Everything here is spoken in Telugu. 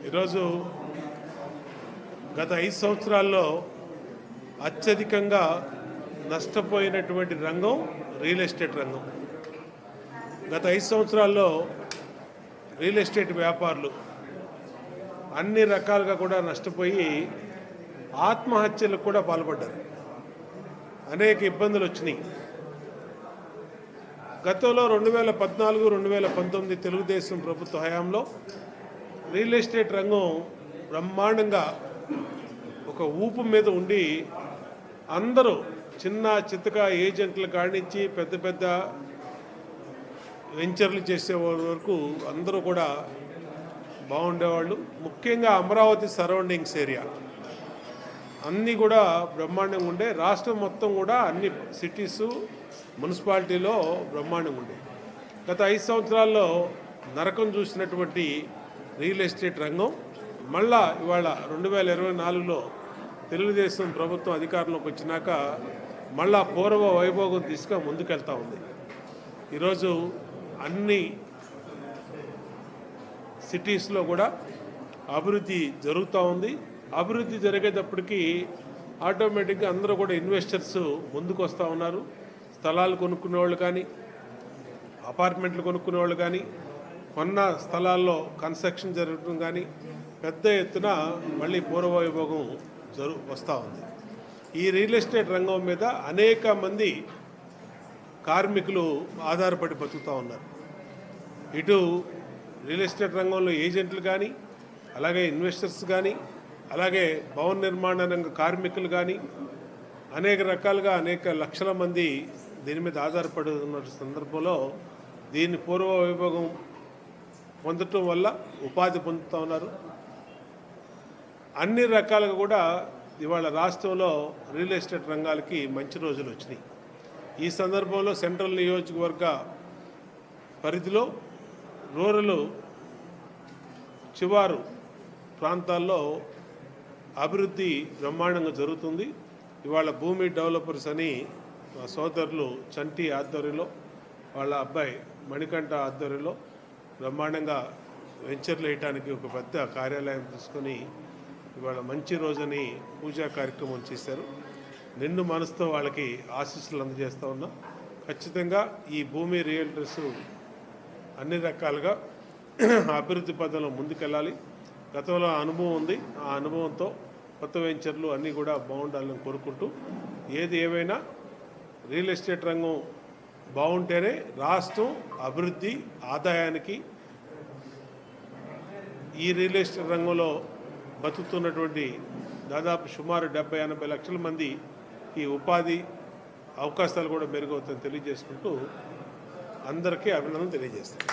ఈరోజు గత 5 సంవత్సరాల్లో అత్యధికంగా నష్టపోయినటువంటి రంగం రియల్ ఎస్టేట్ రంగం. గత 5 సంవత్సరాల్లో రియల్ ఎస్టేట్ వ్యాపారులు అన్ని రకాలుగా కూడా నష్టపోయి ఆత్మహత్యలకు కూడా పాల్పడ్డారు. అనేక ఇబ్బందులు వచ్చినాయి. గతంలో 2014, 2019 తెలుగుదేశం ప్రభుత్వ హయాంలో రియల్ ఎస్టేట్ రంగం బ్రహ్మాండంగా ఒక ఊపు మీద ఉండి అందరూ చిన్న చిత్తక ఏజెంట్ల కాడించి పెద్ద పెద్ద వెంచర్లు చేసే వరకు అందరూ కూడా బాగుండేవాళ్ళు. ముఖ్యంగా అమరావతి సరౌండింగ్స్ ఏరియా అన్నీ కూడా బ్రహ్మాండంగా ఉండే. రాష్ట్రం మొత్తం కూడా అన్ని సిటీసు మున్సిపాలిటీలో బ్రహ్మాండంగా ఉండే. గత 5 సంవత్సరాల్లో నరకం చూసినటువంటి రియల్ ఎస్టేట్ రంగం మళ్ళా ఇవాళ 2024లో తెలుగుదేశం ప్రభుత్వం అధికారంలోకి వచ్చినాక మళ్ళా పూర్వ వైభోగం దిశగా ముందుకెళ్తూ ఉంది. ఈరోజు అన్ని సిటీస్లో కూడా అభివృద్ధి జరుగుతూ ఉంది. అభివృద్ధి జరిగేటప్పటికీ ఆటోమేటిక్గా అందరూ కూడా ఇన్వెస్టర్స్ ముందుకు వస్తూ ఉన్నారు. స్థలాలు కొనుక్కునే వాళ్ళు కానీ, అపార్ట్మెంట్లు కొనుక్కునే వాళ్ళు కానీ, కొన్న స్థలాల్లో కన్స్ట్రక్షన్ జరగడం కానీ పెద్ద ఎత్తున మళ్ళీ పూర్వవైభోగం వస్తూ ఉంది. ఈ రియల్ ఎస్టేట్ రంగం మీద అనేక మంది కార్మికులు ఆధారపడి బతుకుతూ ఉన్నారు. ఇటు రియల్ ఎస్టేట్ రంగంలో ఏజెంట్లు కానీ, అలాగే ఇన్వెస్టర్స్ కానీ, అలాగే భవన నిర్మాణ రంగ కార్మికులు కానీ అనేక రకాలుగా అనేక లక్షల మంది దీని మీద ఆధారపడి ఉన్న సందర్భంలో దీన్ని పూర్వ వైభోగం పొందటం వల్ల ఉపాధి పొందుతూ ఉన్నారు. అన్ని రకాలుగా కూడా ఇవాళ రాష్ట్రంలో రియల్ ఎస్టేట్ రంగాలకి మంచి రోజులు వచ్చినాయి. ఈ సందర్భంలో సెంట్రల్ నియోజకవర్గ పరిధిలో రూరల్ చివారు ప్రాంతాల్లో అభివృద్ధి బ్రహ్మాండంగా జరుగుతుంది. ఇవాళ భూమి డెవలపర్స్ అని సోదరులు చంటి ఆధ్వర్యంలో, వాళ్ళ అబ్బాయి మణికంఠ ఆధ్వర్యంలో బ్రహ్మాండంగా వెంచర్లు వేయటానికి ఒక పెద్ద కార్యాలయం తీసుకొని ఇవాళ మంచి రోజుని పూజా కార్యక్రమం చేశారు. నిండు మనసుతో వాళ్ళకి ఆశీస్సులు అందజేస్తూ ఉన్నాం. ఖచ్చితంగా ఈ భూమి రియల్టర్స్ అన్ని రకాలుగా అభివృద్ధి పదంలో ముందుకెళ్ళాలి. గతంలో అనుభవం ఉంది. ఆ అనుభవంతో కొత్త వెంచర్లు అన్నీ కూడా బాగుండాలని కోరుకుంటూ, ఏది ఏమైనా రియల్ ఎస్టేట్ రంగం బాగుంటేనే రాష్ట్రం అభివృద్ధి ఆదాయానికి, ఈ రియల్ ఎస్టేట్ రంగంలో బతుకుతున్నటువంటి దాదాపు సుమారు 70-80 లక్షల మంది ఈ ఉపాధి అవకాశాలు కూడా మెరుగవుతాయని తెలియజేసుకుంటూ అందరికీ అభినందనలు తెలియజేస్తాను.